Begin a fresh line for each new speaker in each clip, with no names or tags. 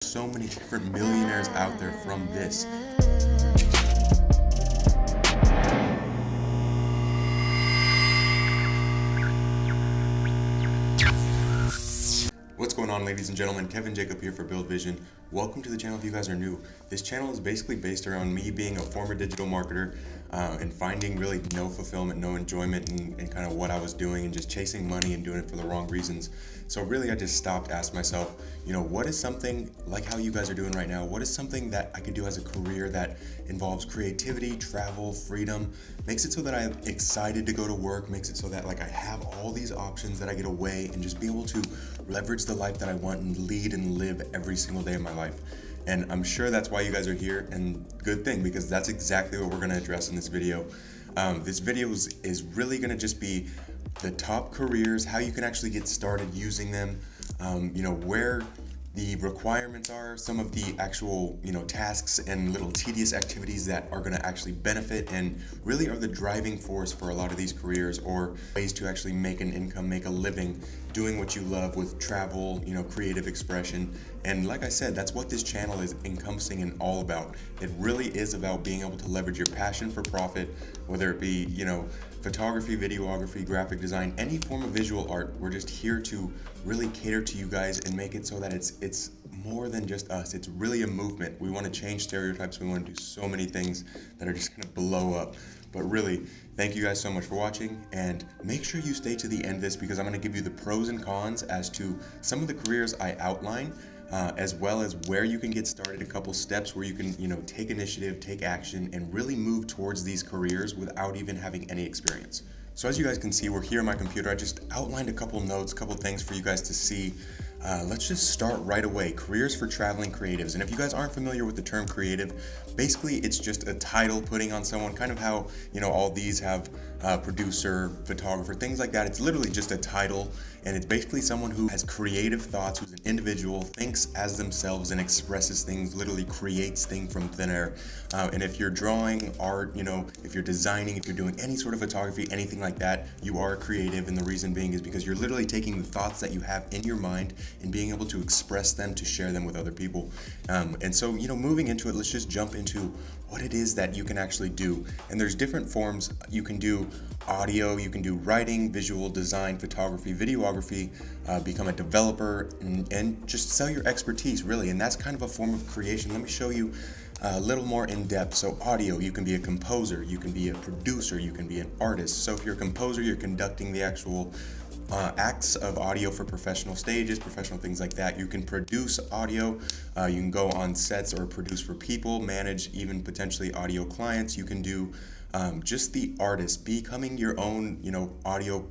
So many different millionaires out there from this. What's going on, ladies and gentlemen? Kevin Jacob here for Build Vision. Welcome to the channel if you guys are new. This channel is basically based around me being a former digital marketer and finding really no fulfillment, no enjoyment in kind of what I was doing and just chasing money and doing it for the wrong reasons. So really I just stopped, asked myself, what is something like how you guys are doing right now? What is something that I could do as a career that involves creativity, travel, freedom, makes it so that I'm excited to go to work, makes it so that like I have all these options that I get away and just be able to leverage the life that I want and lead and live every single day of my life. And I'm sure that's why you guys are here, and good thing, because that's exactly what we're going to address in this video. This video is really going to just be the top careers, how you can actually get started using them, where the requirements are, some of the actual tasks and little tedious activities that are going to actually benefit and really are the driving force for a lot of these careers, or ways to actually make an income, make a living doing what you love with travel, creative expression. And like I said, that's what this channel is encompassing and all about. It really is about being able to leverage your passion for profit, whether it be photography, videography, graphic design, any form of visual art. We're just here to really cater to you guys and make it so that it's more than just us. It's really a movement. We want to change stereotypes. We want to do so many things that are just going to blow up. But really, thank you guys so much for watching, and make sure you stay to the end of this, because I'm going to give you the pros and cons as to some of the careers I outline, as well as where you can get started, a couple steps where you can take initiative, take action, and really move towards these careers without even having any experience. So as you guys can see, we're here on my computer. I just outlined a couple notes, a couple things for you guys to see. Let's just start right away. Careers for traveling creatives. And if you guys aren't familiar with the term creative, basically it's just a title putting on someone, kind of how all these have producer, photographer, things like that. It's literally just a title, and it's basically someone who has creative thoughts, who's an individual, thinks as themselves and expresses things, literally creates things from thin air. And if you're drawing art, if you're designing, if you're doing any sort of photography, anything like that, you are creative. And the reason being is because you're literally taking the thoughts that you have in your mind and being able to express them, to share them with other people. And so, moving into it, let's just jump into what it is that you can actually do. And there's different forms. You can do audio, you can do writing, visual design, photography, videography, become a developer, and just sell your expertise, really. And that's kind of a form of creation. Let me show you a little more in depth. So audio, you can be a composer, you can be a producer, you can be an artist. So if you're a composer, you're conducting the actual acts of audio for professional stages, professional things like that. You can produce audio, you can go on sets or produce for people, manage even potentially audio clients. You can do just the artist, becoming your own, audio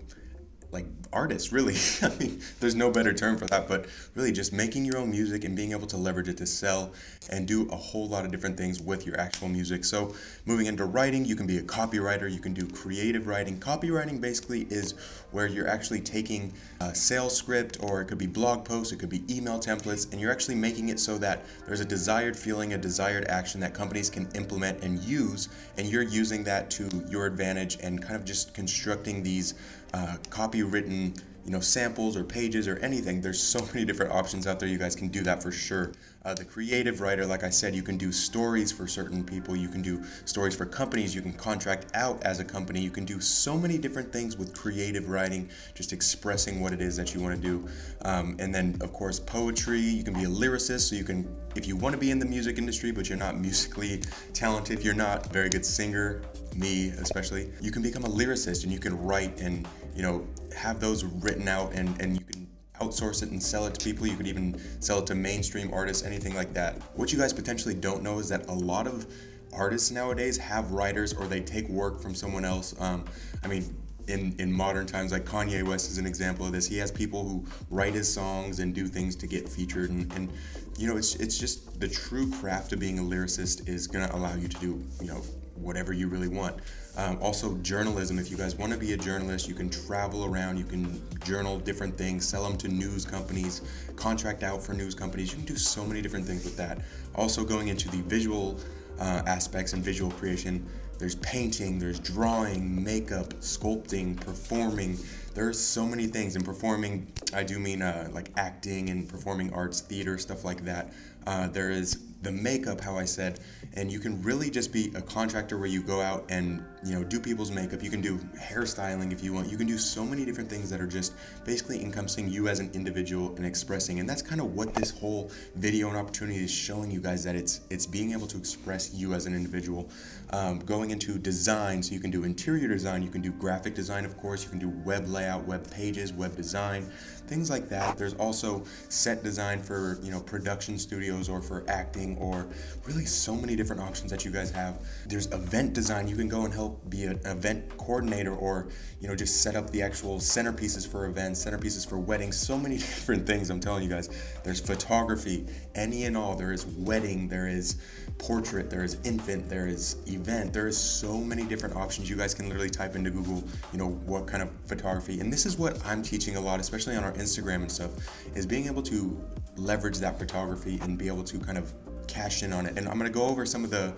like artist, really. I mean, there's no better term for that, but really just making your own music and being able to leverage it to sell and do a whole lot of different things with your actual music. So moving into writing, you can be a copywriter, you can do creative writing. Copywriting basically is where you're actually taking a sales script, or it could be blog posts, it could be email templates, and you're actually making it so that there's a desired feeling, a desired action that companies can implement and use, and you're using that to your advantage and kind of just constructing these copywritten samples or pages or anything. There's so many different options out there. You guys can do that for sure. The creative writer, like I said, you can do stories for certain people, you can do stories for companies, you can contract out as a company, you can do so many different things with creative writing, just expressing what it is that you want to do. And then of course poetry, you can be a lyricist, so you can, if you want to be in the music industry but you're not musically talented, if you're not a very good singer, me especially, you can become a lyricist and you can write and have those written out, and you can outsource it and sell it to people. You could even sell it to mainstream artists, anything like that. What you guys potentially don't know is that a lot of artists nowadays have writers, or they take work from someone else. In modern times, like Kanye West is an example of this. He has people who write his songs and do things to get featured, and it's just the true craft of being a lyricist is going to allow you to do whatever you really want. Also journalism, if you guys want to be a journalist, you can travel around, you can journal different things, sell them to news companies, contract out for news companies. You can do so many different things with that. Also going into the visual aspects and visual creation, there's painting, there's drawing, makeup, sculpting, performing. There's so many things in performing. I do mean like acting and performing arts, theater, stuff like that. There is the makeup, how I said, and you can really just be a contractor where you go out and do people's makeup. You can do hairstyling if you want. You can do so many different things that are just basically encompassing you as an individual and expressing. And that's kind of what this whole video and opportunity is showing you guys, that it's being able to express you as an individual. Going into design, so you can do interior design, you can do graphic design, of course, you can do web layout, web pages, web design, things like that. There's also set design for production studios or for acting, or really so many different options that you guys have. There's event design. You can go and help be an event coordinator, or just set up the actual centerpieces for events, centerpieces for weddings, so many different things. I'm telling you guys, there's photography, any and all. There is wedding, there is portrait, there is infant, there is event. There is so many different options. You guys can literally type into Google what kind of photography, and this is what I'm teaching a lot, especially on our Instagram and stuff, is being able to leverage that photography and be able to kind of cash in on it. And I'm going to go over some of the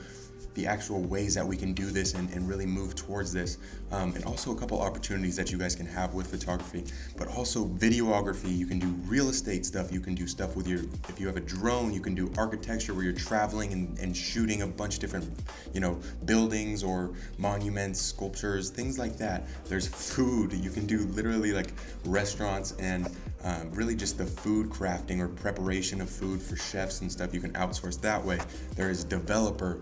actual ways that we can do this and really move towards this, and also a couple opportunities that you guys can have with photography, but also videography. You can do real estate stuff. You can do stuff with if you have a drone, you can do architecture where you're traveling and shooting a bunch of different buildings or monuments, sculptures, things like that. There's food. You can do literally like restaurants and really just the food crafting or preparation of food for chefs and stuff. You can outsource that way. There is developer.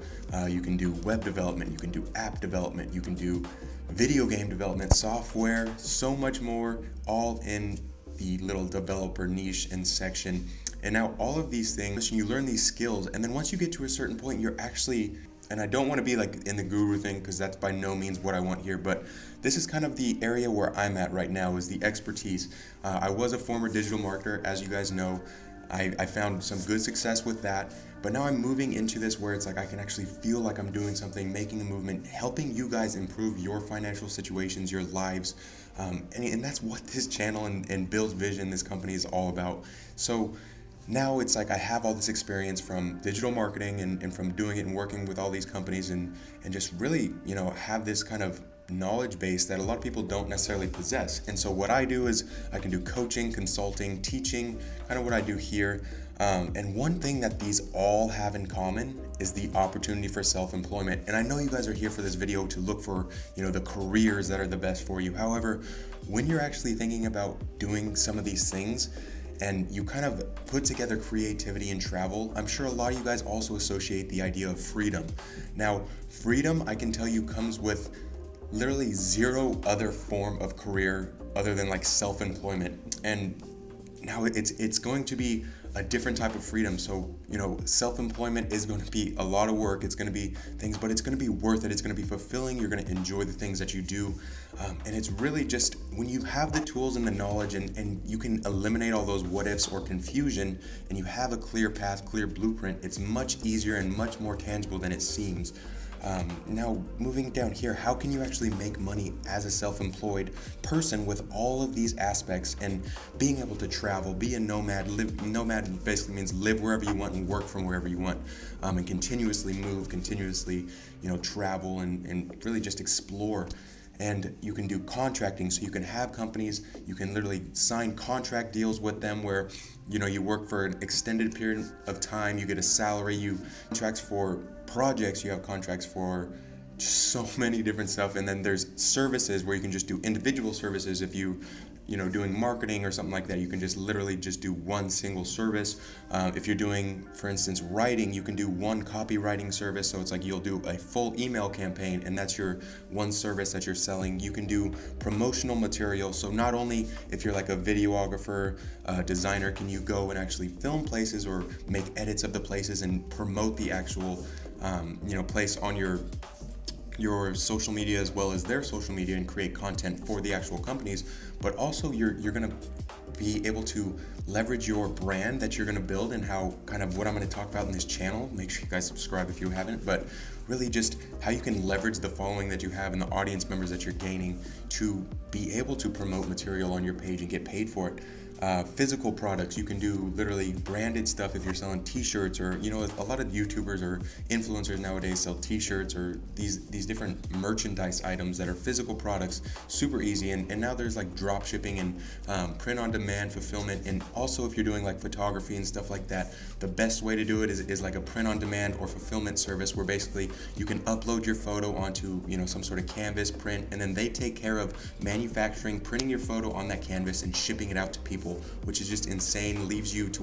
You can do web development, you can do app development, you can do video game development, software, so much more, all in the little developer niche and section. And now all of these things, you learn these skills, and then once you get to a certain point, you're actually, and I don't want to be like in the guru thing, because that's by no means what I want here, but this is kind of the area where I'm at right now, is the expertise. I was a former digital marketer, as you guys know. I found some good success with that, but now I'm moving into this where it's like I can actually feel like I'm doing something, making a movement, helping you guys improve your financial situations, your lives, and that's what this channel and Build Vision, this company, is all about. So now it's like I have all this experience from digital marketing and from doing it and working with all these companies and just really have this kind of knowledge base that a lot of people don't necessarily possess. And so what I do is I can do coaching, consulting, teaching, kind of what I do here. And one thing that these all have in common is the opportunity for self-employment. And I know you guys are here for this video to look for, the careers that are the best for you. However, when you're actually thinking about doing some of these things, and you kind of put together creativity and travel, I'm sure a lot of you guys also associate the idea of freedom. Now, freedom, I can tell you, comes with literally zero other form of career other than like self-employment. And now it's going to be a different type of freedom. So, self-employment is going to be a lot of work. It's going to be things, but it's going to be worth it. It's going to be fulfilling. You're going to enjoy the things that you do. And it's really just when you have the tools and the knowledge and you can eliminate all those what ifs or confusion, and you have a clear path, clear blueprint, it's much easier and much more tangible than it seems. Now, moving down here, how can you actually make money as a self-employed person with all of these aspects and being able to travel, be a nomad? Nomad basically means live wherever you want and work from wherever you want, and continuously move, continuously, travel and really just explore. And you can do contracting, so you can have companies, you can literally sign contract deals with them where you work for an extended period of time, you get a salary, you contracts for projects, you have contracts for just so many different stuff. And then there's services where you can just do individual services. If doing marketing or something like that, you can just literally just do one single service. If you're doing, for instance, writing, you can do one copywriting service. So it's like you'll do a full email campaign, and that's your one service that you're selling. You can do promotional material. So not only if you're like a videographer, designer, can you go and actually film places or make edits of the places and promote the actual, place on your social media as well as their social media and create content for the actual companies, but also you're going to be able to leverage your brand that you're going to build, and how kind of what I'm going to talk about in this channel. Make sure you guys subscribe if you haven't, but really just how you can leverage the following that you have and the audience members that you're gaining to be able to promote material on your page and get paid for it. physical products. You can do literally branded stuff if you're selling t-shirts, or a lot of YouTubers or influencers nowadays sell t-shirts or these different merchandise items that are physical products, super easy. And now there's like drop shipping and print on demand fulfillment. And also if you're doing like photography and stuff like that, the best way to do it is like a print on demand or fulfillment service, where basically you can upload your photo onto some sort of canvas print, and then they take care of manufacturing, printing your photo on that canvas and shipping it out to people, which is just insane. Leaves you to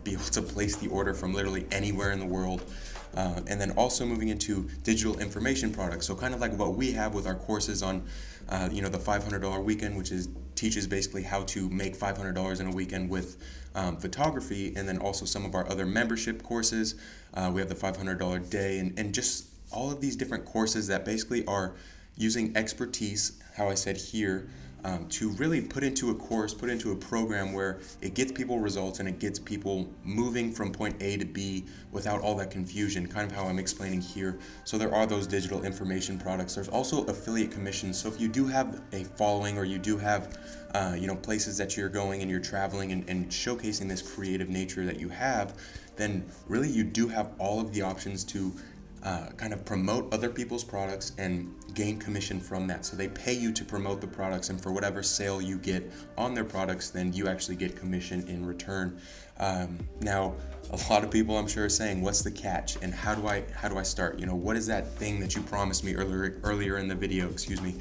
be able to place the order from literally anywhere in the world. And then also moving into digital information products, so kind of like what we have with our courses on the $500 weekend, which teaches basically how to make $500 in a weekend with photography. And then also some of our other membership courses, we have the $500 day, and just all of these different courses that basically are using expertise, how I said here, to really put into a program where it gets people results and it gets people moving from point A to B without all that confusion, kind of how I'm explaining here. So there are those digital information products. There's also affiliate commissions. So if you do have a following, or you do have places that you're going and you're traveling and showcasing this creative nature that you have, then really you do have all of the options to kind of promote other people's products and gain commission from that. So they pay you to promote the products, and for whatever sale you get on their products, then you actually get commission in return. Now, a lot of people I'm sure are saying, what's the catch, and how do I start? What is that thing that you promised me earlier in the video, excuse me.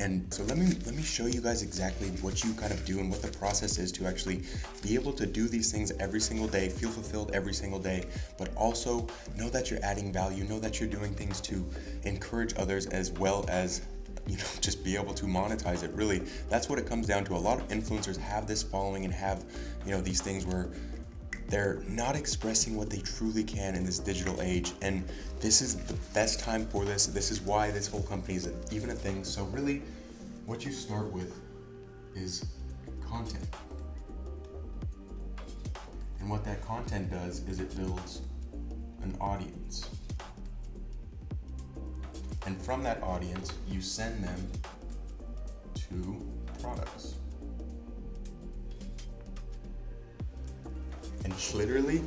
And so let me show you guys exactly what you kind of do and what the process is to actually be able to do these things every single day, feel fulfilled every single day, but also know that you're adding value, know that you're doing things to encourage others, as well as just be able to monetize it. Really, that's what it comes down to. A lot of influencers have this following and have these things where they're not expressing what they truly can in this digital age, and this is the best time for this. This is why this whole company is even a thing. So really, what you start with is content. And what that content does is it builds an audience. And from that audience, you send them to products. And literally,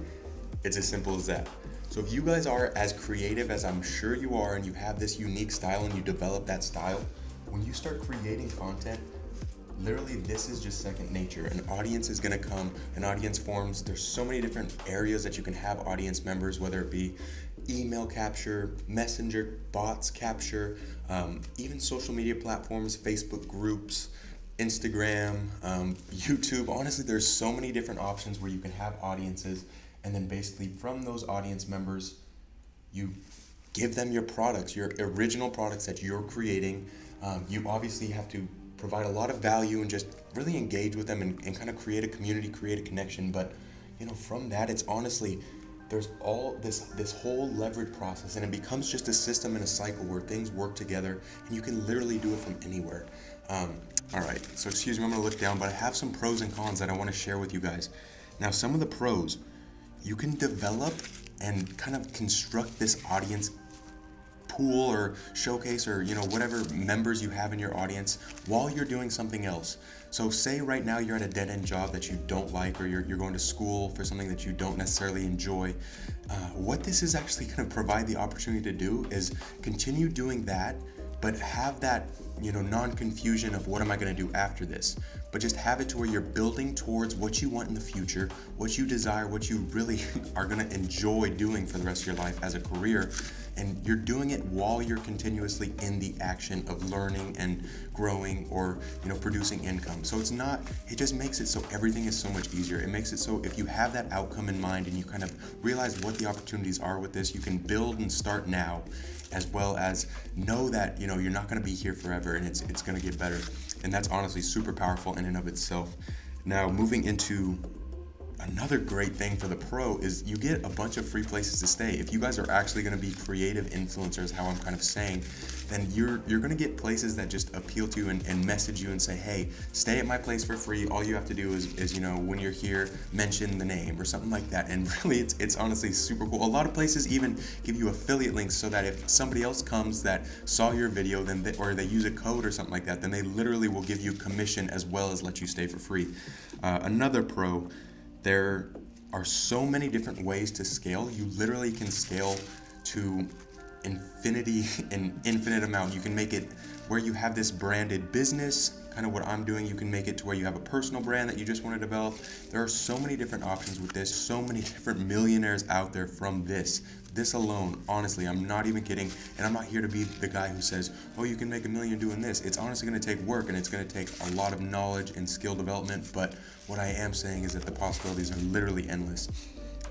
it's as simple as that. So if you guys are as creative as I'm sure you are, and you have this unique style and you develop that style, when you start creating content, literally this is just second nature. An audience is gonna come, an audience forms. There's so many different areas that you can have audience members, whether it be email capture, messenger, bots capture, even social media platforms, Facebook groups, Instagram, YouTube. Honestly, there's so many different options where you can have audiences, and then basically from those audience members, you give them your products, your original products that you're creating. You obviously have to provide a lot of value and just really engage with them and kind of create a community, create a connection. But from that, it's honestly, there's all this whole leverage process, and it becomes just a system and a cycle where things work together, and you can literally do it from anywhere. All right, so excuse me, I'm gonna look down, but I have some pros and cons that I wanna share with you guys. Now, some of the pros, you can develop and kind of construct this audience pool or showcase, or whatever members you have in your audience while you're doing something else. So say right now you're at a dead-end job that you don't like, or you're going to school for something that you don't necessarily enjoy. What this is actually going to provide the opportunity to do is continue doing that, but have that non-confusion of what am I going to do after this, but just have it to where you're building towards what you want in the future, what you desire, what you really are going to enjoy doing for the rest of your life as a career. And you're doing it while you're continuously in the action of learning and growing, or producing income. So it just makes it so everything is so much easier. It makes it so if you have that outcome in mind and you kind of realize what the opportunities are with this, you can build and start now, as well as know that you're not going to be here forever, and it's going to get better. And that's honestly super powerful in and of itself. Now, moving into another great thing for the pro is you get a bunch of free places to stay. If you guys are actually going to be creative influencers, how I'm kind of saying, then you're going to get places that just appeal to you and message you and say, hey, stay at my place for free. All you have to do is when you're here, mention the name or something like that. And really, it's honestly super cool. A lot of places even give you affiliate links so that if somebody else comes that saw your video, then or they use a code or something like that, then they literally will give you commission as well as let you stay for free. Another pro, there are so many different ways to scale. You literally can scale to infinity, an infinite amount. You can make it where you have this branded business, kind of what I'm doing. You can make it to where you have a personal brand that you just want to develop. There are so many different options with this, so many different millionaires out there from this alone. Honestly, I'm not even kidding, and I'm not here to be the guy who says, oh, you can make $1 million doing this. It's honestly going to take work, and it's going to take a lot of knowledge and skill development, but what I am saying is that the possibilities are literally endless,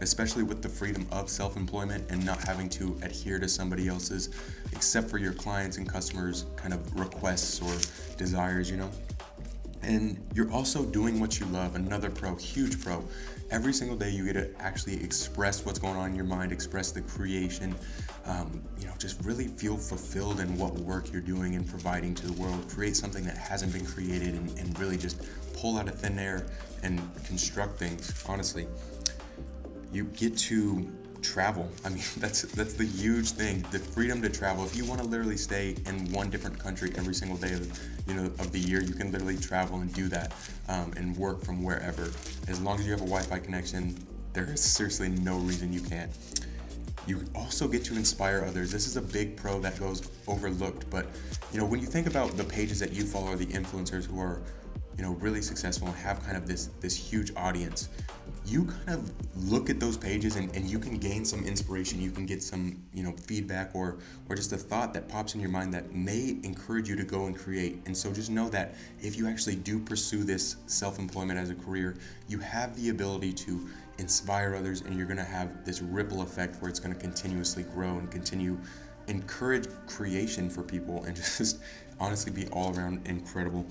especially with the freedom of self-employment and not having to adhere to somebody else's, except for your clients and customers' kind of requests or desires, And you're also doing what you love. Another pro, huge pro. Every single day you get to actually express what's going on in your mind, express the creation, just really feel fulfilled in what work you're doing and providing to the world. Create something that hasn't been created and really just pull out of thin air and construct things, honestly. You get to travel. I mean, that's the huge thing, the freedom to travel. If you want to literally stay in one different country every single day of the year, you can literally travel and do that and work from wherever. As long as you have a Wi-Fi connection, there is seriously no reason you can't. You also get to inspire others. This is a big pro that goes overlooked, but when you think about the pages that you follow, the influencers who are really successful and have kind of this huge audience, you kind of look at those pages and you can gain some inspiration. You can get some feedback or just a thought that pops in your mind that may encourage you to go and create. And so just know that if you actually do pursue this self-employment as a career, you have the ability to inspire others, and you're going to have this ripple effect where it's going to continuously grow and encourage creation for people and just honestly be all around incredible.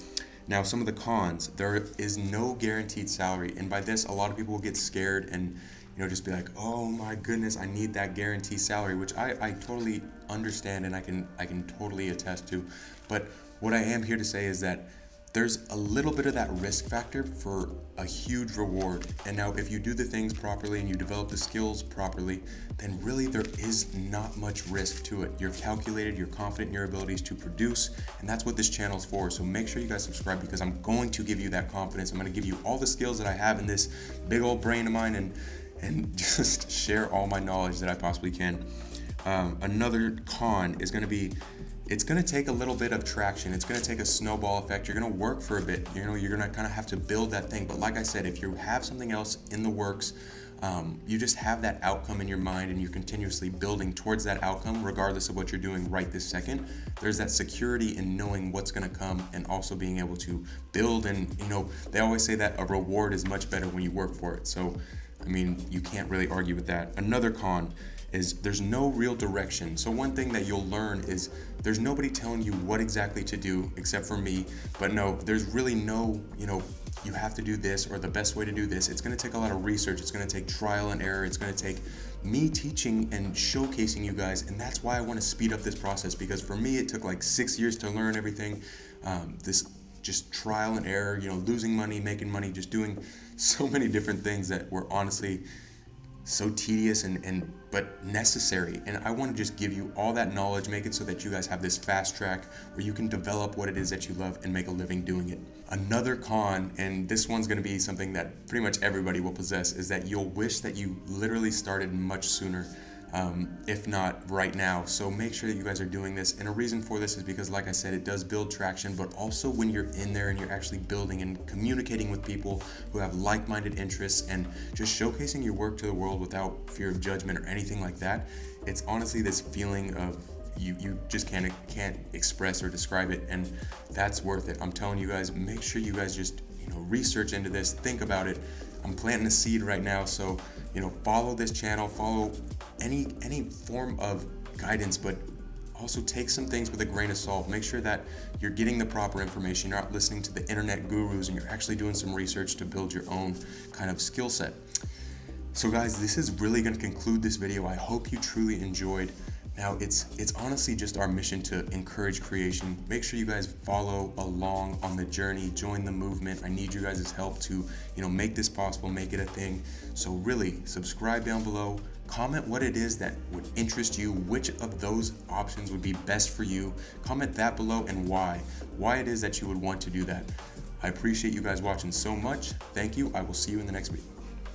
Now, some of the cons, there is no guaranteed salary. And by this, a lot of people will get scared and just be like, oh my goodness, I need that guaranteed salary, which I totally understand and I can totally attest to. But what I am here to say is that there's a little bit of that risk factor for a huge reward. And now if you do the things properly and you develop the skills properly, then really there is not much risk to it. You're calculated, you're confident in your abilities to produce, and that's what this channel is for. So make sure you guys subscribe, because I'm going to give you that confidence. I'm going to give you all the skills that I have in this big old brain of mine and just share all my knowledge that I possibly can. Another con is going to be, it's going to take a little bit of traction. It's going to take a snowball effect. You're going to work for a bit. You're going to kind of have to build that thing. But like I said, if you have something else in the works, you just have that outcome in your mind and you're continuously building towards that outcome, regardless of what you're doing right this second. There's that security in knowing what's going to come and also being able to build. And, they always say that a reward is much better when you work for it. So, you can't really argue with that. Another con is there's no real direction. So one thing that you'll learn is there's nobody telling you what exactly to do except for me. But no, there's really no, you have to do this or the best way to do this. It's going to take a lot of research. It's going to take trial and error. It's going to take me teaching and showcasing you guys. And that's why I want to speed up this process, because for me, it took like 6 years to learn everything. This just trial and error, losing money, making money, just doing so many different things that were honestly so tedious but necessary. And I want to just give you all that knowledge, make it so that you guys have this fast track where you can develop what it is that you love and make a living doing it. Another con, and this one's going to be something that pretty much everybody will possess, is that you'll wish that you literally started much sooner, if not right now. So make sure that you guys are doing this. And a reason for this is because, like I said, it does build traction, but also when you're in there and you're actually building and communicating with people who have like-minded interests and just showcasing your work to the world without fear of judgment or anything like that, it's honestly this feeling of you just can't express or describe it, and that's worth it. I'm telling you guys, make sure you guys just research into this, think about it. I'm planting a seed right now, so follow this channel, follow any form of guidance, but Also, take some things with a grain of salt. Make sure that you're getting the proper information. You're not listening to the internet gurus, and you're actually doing some research to build your own kind of skill set. So guys, this is really going to conclude this video. I hope you truly enjoyed. Now, it's honestly just our mission to encourage creation. Make sure you guys follow along on the journey, join the movement. I need you guys' help to, make this possible, make it a thing. So really, subscribe down below. Comment what it is that would interest you, which of those options would be best for you. Comment that below and why it is that you would want to do that. I appreciate you guys watching so much. Thank you. I will see you in the next video.